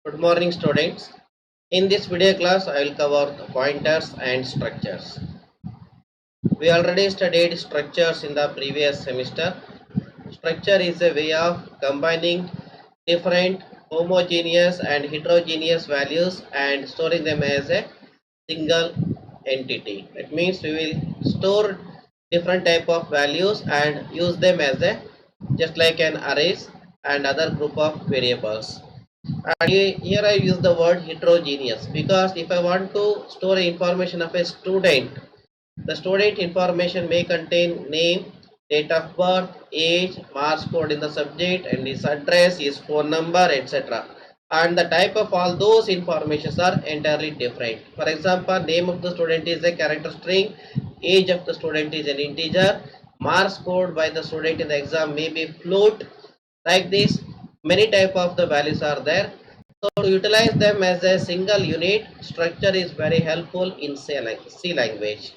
Good morning, students. In this video class, I will cover the pointers and structures. We already studied structures in the previous semester. Structure is a way of combining different homogeneous and heterogeneous values and storing them as a single entity. That means we will store different type of values and use them as a just like an arrays and other group of variables. And here I use the word heterogeneous because if I want to store information of a student, the student information may contain name, date of birth, age, marks code in the subject, and his address, his phone number, etc. And the type of all those informations are entirely different. For example, name of the student is a character string, age of the student is an integer, marks scored by the student in the exam may be float. Like this, many type of the values are there. So to utilize them as a single unit, structure is very helpful in C language.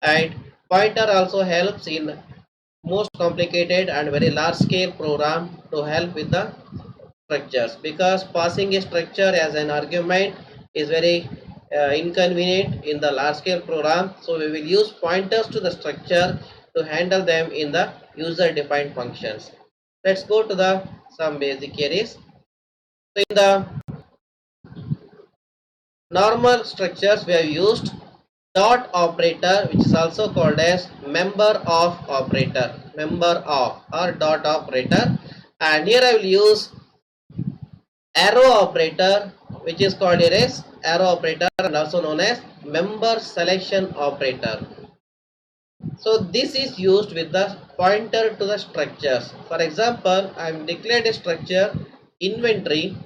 And pointer also helps in most complicated and very large scale program to help with the structures, because passing a structure as an argument is very inconvenient in the large scale program. So we will use pointers to the structure to handle them in the user defined functions. Let's go to the some basic queries. So in the normal structures we have used dot operator, which is also called as member of operator, member of or dot operator, and here I will use arrow operator, which is called here as arrow operator and also known as member selection operator. So this is used with the pointer to the structures. For example, I am declared a structure inventory,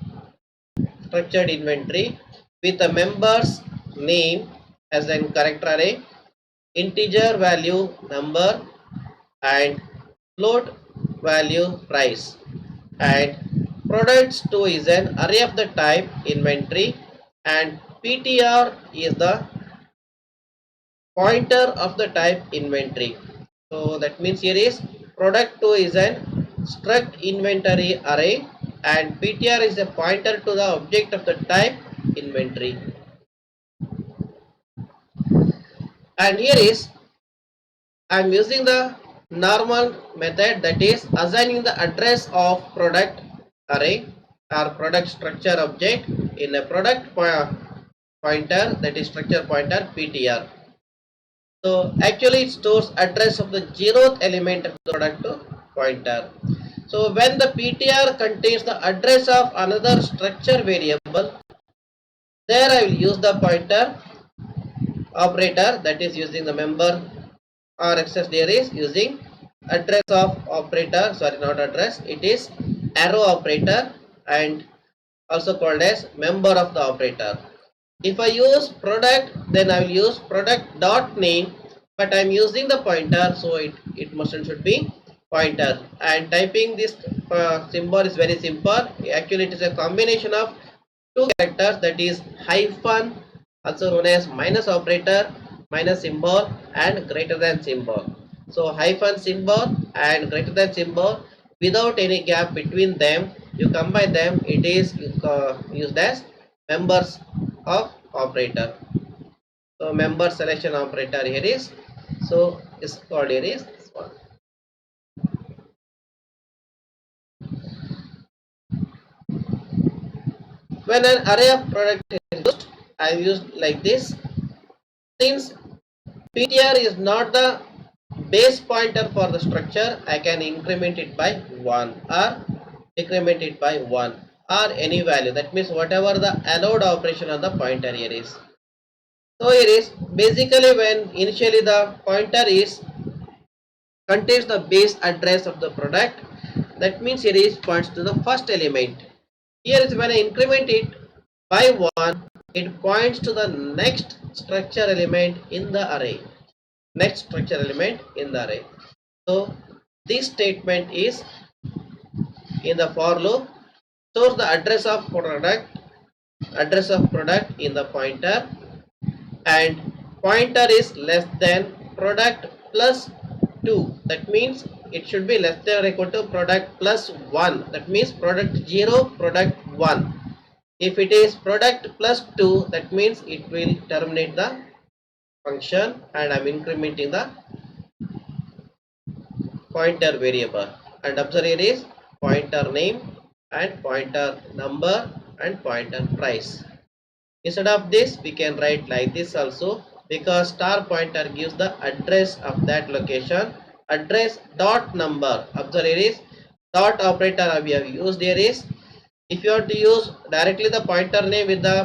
structured inventory with a member's name as an character array, integer value number, and float value price, and products 2 is an array of the type inventory, and ptr is the pointer of the type inventory. So that means here is product 2 is an struct inventory array and ptr is a pointer to the object of the type inventory. And here is I am using the normal method, that is assigning the address of product array or product structure object in a product pointer, that is structure pointer ptr. So actually it stores address of the 0th element of the product pointer. So when the ptr contains the address of another structure variable, there I will use the pointer operator, that is using the member or access there is using address of operator, sorry not address, it is arrow operator and also called as member of the operator. If I use product, then I will use product dot name, but I am using the pointer, so it must and should be pointer. And typing this symbol is very simple. Actually it is a combination of two characters, that is hyphen, also known as minus operator, minus symbol and greater than symbol. So hyphen symbol and greater than symbol without any gap between them, you combine them, it is used as members of operator. So member selection operator here is, so is called here is this one. When an array of product is used, I used like this. Since ptr is not the base pointer for the structure, I can increment it by 1 or decrement it by 1 or any value. That means whatever the allowed operation on the pointer here is. So here is basically when initially the pointer is contains the base address of the product, that means here is points to the first element. Here is when I increment it by 1, it points to the next structure element in the array. Next structure element in the array. So this statement is in the for loop, stores the address of product in the pointer, and pointer is less than product plus 2. That means it should be less than or equal to product plus 1. That means product 0, product 1. If it is product plus 2, that means it will terminate the function and I'm incrementing the pointer variable. And observe here is pointer name and pointer number and pointer price. Instead of this, we can write like this also, because star pointer gives the address of that location. Address dot number. Observe here is dot operator we have used here is, if you have to use directly the pointer name with the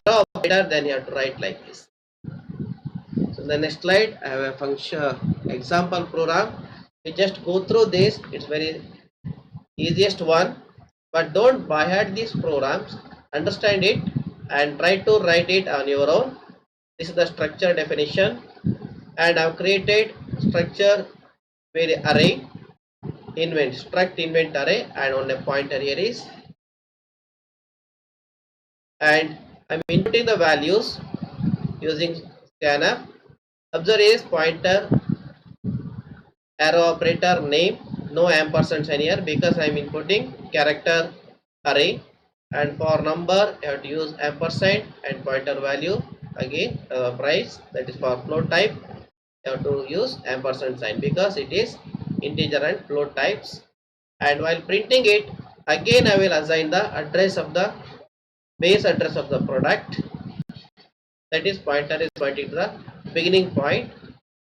arrow operator, then you have to write like this. So in the next slide, I have a function example program. We just go through this. It's very easiest one, but don't by heart these programs. Understand it and try to write it on your own. This is the structure definition, and I've created structure very array invent struct invent array, and on a pointer here is, and I'm inputting the values using scanf. Observe is pointer arrow operator name, no ampersand sign here because I'm inputting character array, and for number you have to use ampersand, and pointer value again price, that is for float type you have to use ampersand sign because it is integer and float types. And while printing it, again I will assign the address of the base address of the product, that is pointer is pointing to the beginning point,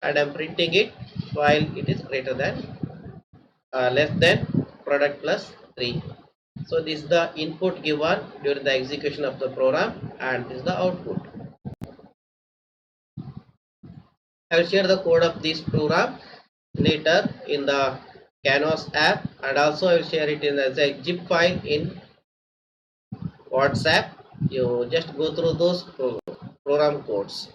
and I'm printing it while it is greater than less than product plus 3. So this is the input given during the execution of the program, and this is the output. I will share the code of this program later in the Canvas app, and also I will share it in as a zip file in WhatsApp. You just go through those program codes.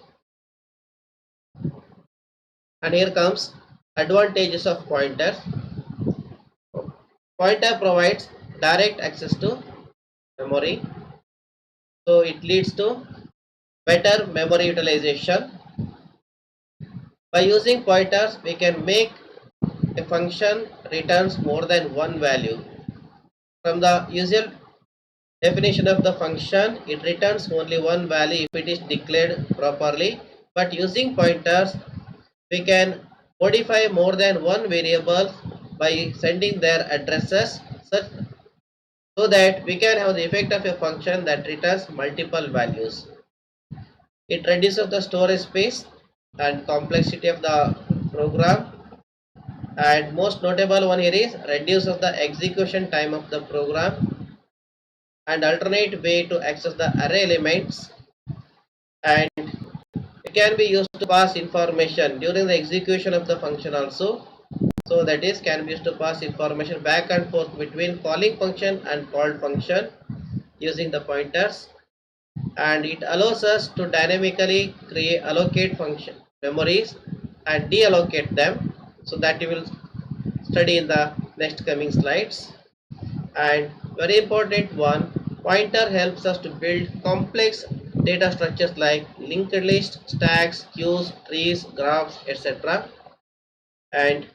And here comes advantages of pointers. Pointer provides direct access to memory, so it leads to better memory utilization. By using pointers, we can make a function returns more than one value. From the usual definition of the function, it returns only one value if it is declared properly, but using pointers we can modify more than one variable by sending their addresses so that we can have the effect of a function that returns multiple values. It reduces the storage space and complexity of the program, and most notable one here is reduces the execution time of the program and alternate way to access the array elements, and it can be used to pass information during the execution of the function also. So that is can be used to pass information back and forth between calling function and called function using the pointers, and it allows us to dynamically create allocate function memories and deallocate them, so that you will study in the next coming slides. And very important one, pointer helps us to build complex data structures like linked list, stacks, queues, trees, graphs, etc. And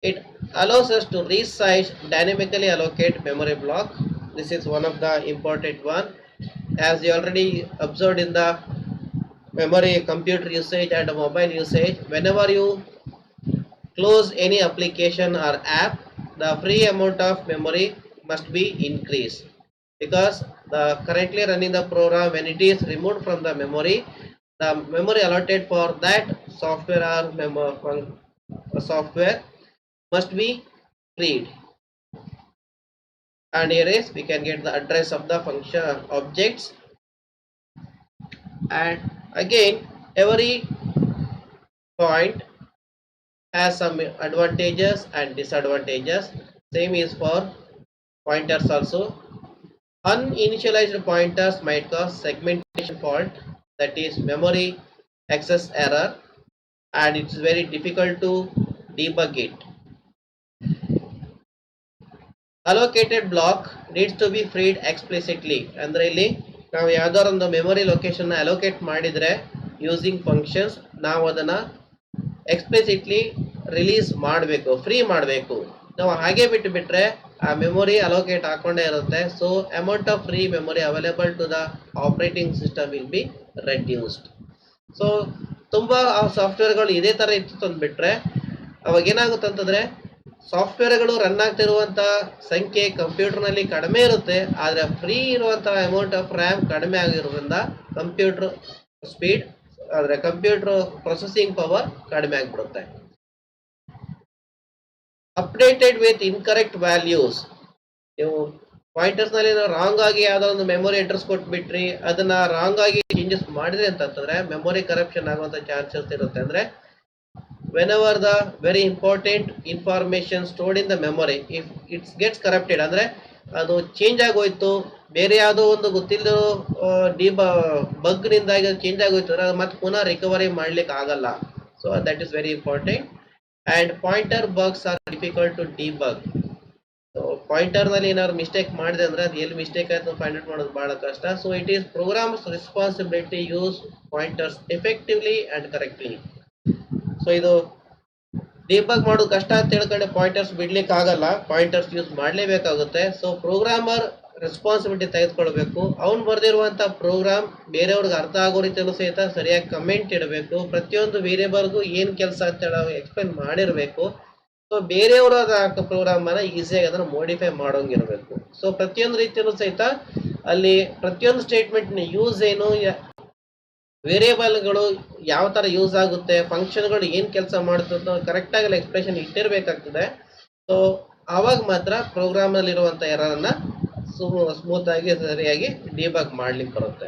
it allows us to resize, dynamically allocate memory block. This is one of the important one, as you already observed in the memory computer usage and mobile usage. Whenever you close any application or app, the free amount of memory must be increased, because the currently running the program, when it is removed from the memory allotted for that software or software must be freed. And here is we can get the address of the function objects, and again every point has some advantages and disadvantages. Same is for pointers also. Uninitialized pointers might cause segmentation fault, that is memory access error, and it's very difficult to debug it. Allocated block needs to be freed explicitly. ಅಂದ್ರೆ ಇಲ್ಲಿ ನಾವು ಯಾವ್ದಾರ ಒಂದು memory location allocate ಮಾಡಿದ್ರೆ using functions ನಾವು ಅದನ್ನ explicitly release ಮಾಡಬೇಕು, free ಮಾಡಬೇಕು. ನಾವು ಹಾಗೆ ಬಿಟ್ಟು ಬಿಟ್ರೆ ಆ ಮೆಮೊರಿ ಅಲೋಕೇಟ್ ಹಾಕೊಂಡೇ ಇರುತ್ತೆ. So amount of free memory available to the operating system will be reduced. So ತುಂಬಾ ಸಾಫ್ಟ್ವೇರ್ಗಳು ಇದೇ ತರ ಇತ್ತು ಅಂದ್ಬಿಟ್ರೆ ಅವಾಗ ಏನಾಗುತ್ತೆ ಅಂತಂದ್ರೆ ಸಾಫ್ಟ್ವೇರ್ಗಳು ರನ್ ಆಗ್ತಿರುವಂತ ಸಂಖ್ಯೆ ಕಂಪ್ಯೂಟರ್ನಲ್ಲಿ ಕಡಿಮೆ ಇರುತ್ತೆ, ಆದ್ರೆ ಫ್ರೀ ಇರುವಂತಹ ಅಮೌಂಟ್ ಆಫ್ ರ್ಯಾಮ್ ಕಡಿಮೆ ಆಗಿರೋದ್ರಿಂದ ಕಂಪ್ಯೂಟರ್ ಸ್ಪೀಡ್ ಆದ್ರೆ ಕಂಪ್ಯೂಟರ್ ಪ್ರೊಸೆಸಿಂಗ್ ಪವರ್ ಕಡಿಮೆ ಆಗಿಬಿಡುತ್ತೆ. Updated with incorrect values. ನೀವು ಪಾಯಿಂಟರ್ಸ್ ನಲ್ಲಿ ರಾಂಗ್ ಆಗಿ ಯಾವ್ದೋ ಒಂದು ಮೆಮೊರಿ ಅಡ್ರೆಸ್ ಕೊಟ್ಬಿಟ್ರಿ, ಅದನ್ನ ರಾಂಗ್ ಆಗಿ ಚೇಂಜಸ್ ಮಾಡಿದ್ರೆ ಅಂತಂದ್ರೆ ಮೆಮೊರಿ ಕರಪ್ಷನ್ ಆಗುವಂತ ಚಾನ್ಸಸ್ ಇರುತ್ತೆ. ಅಂದ್ರೆ whenever the very important information stored in the memory if it gets corrupted ಅಂದ್ರೆ ಅದು ಚೇಂಜ್ ಆಗೋಯ್ತು, ಬೇರೆ ಯಾವುದೋ ಒಂದು ಗೊತ್ತಿಲ್ಲದ ಬಗ್ ನಿಂದಾಗಿ ಚೇಂಜ್ ಆಗೋಯ್ತು ಅಂದ್ರೆ ಮತ್ತೆ ಪುನಃ ರಿಕವರಿ ಮಾಡ್ಲಿಕ್ಕೆ ಆಗಲ್ಲ. So that is very important. And pointer bugs are difficult to debug. So pointer ನಲ್ಲಿ ಏನಾದ್ರು ಮಿಸ್ಟೇಕ್ ಮಾಡಿದೆ ಅಂದ್ರೆ ಅದು ಎಲ್ಲಿ ಮಿಸ್ಟೇಕ್ ಆಯ್ತು ಫೈಂಡ್ ಔಟ್ ಮಾಡೋದು ಬಹಳ ಕಷ್ಟ. So it is programs responsibility use pointers effectively and correctly. So ಇದು ಡಿಬಗ್ ಮಾಡೋದು ಕಷ್ಟ ಅಂತ ಹೇಳ್ಕೊಂಡೆ ಪಾಯಿಂಟರ್ಸ್ ಬಿಡ್ಲಿಕ್ಕೆ ಆಗಲ್ಲ, ಪಾಯಿಂಟರ್ಸ್ ಯೂಸ್ ಮಾಡಲೇಬೇಕಾಗುತ್ತೆ. ಸೊ ಪ್ರೋಗ್ರಾಮರ್ ರೆಸ್ಪಾನ್ಸಿಬಿಲಿಟಿ ತೆಗೆದುಕೊಳ್ಬೇಕು. ಅವ್ನು ಬರೆದಿರುವಂತ ಪ್ರೋಗ್ರಾಮ್ ಬೇರೆಯವ್ರಿಗೆ ಅರ್ಥ ಆಗೋ ರೀತಿಯಲ್ಲೂ ಸಹಿತ ಸರಿಯಾಗಿ ಕಮೆಂಟ್ ಇಡಬೇಕು. ಪ್ರತಿಯೊಂದು ವೇರಿಯೇಬಲ್ಗೂ ಏನ್ ಕೆಲಸ ಅಂತ ಹೇಳಿ ಎಕ್ಸ್ಪ್ಲೇನ್ ಮಾಡಿರ್ಬೇಕು. ಸೊ ಬೇರೆಯವರು ಅದ ಪ್ರೋಗ್ರಾಮ್ ಅನ್ನ ಈಸಿಯಾಗಿ ಅದನ್ನ ಮೋಡಿಫೈ ಮಾಡೋಂಗಿರ್ಬೇಕು. ಸೊ ಪ್ರತಿಯೊಂದು ರೀತಿಯಲ್ಲೂ ಸಹಿತ ಅಲ್ಲಿ ಪ್ರತಿಯೊಂದು ಸ್ಟೇಟ್ಮೆಂಟ್ ಯೂಸ್ ಏನು, ವೇರಿಯೇಬಲ್ಗಳು ಯಾವ ತರ ಯೂಸ್ ಆಗುತ್ತೆ, ಫಂಕ್ಷನ್ಗಳು ಏನ್ ಕೆಲಸ ಮಾಡುತ್ತೆ ಕರೆಕ್ಟ್ ಆಗಿ ಎಕ್ಸ್ಪ್ರೆಷನ್ ಇಟ್ಟಿರ್ಬೇಕಾಗ್ತದೆ. ಸೊ ಆವಾಗ ಮಾತ್ರ ಪ್ರೋಗ್ರಾಮ್ ಅಲ್ಲಿ ಇರುವಂತ ಎರರ್ ಅನ್ನ ಸ್ಮೂತ್ ಆಗಿ ಸರಿಯಾಗಿ ಡಿಬಗ್ ಮಾಡ್ಲಿಕ್ಕೆ ಬರುತ್ತೆ.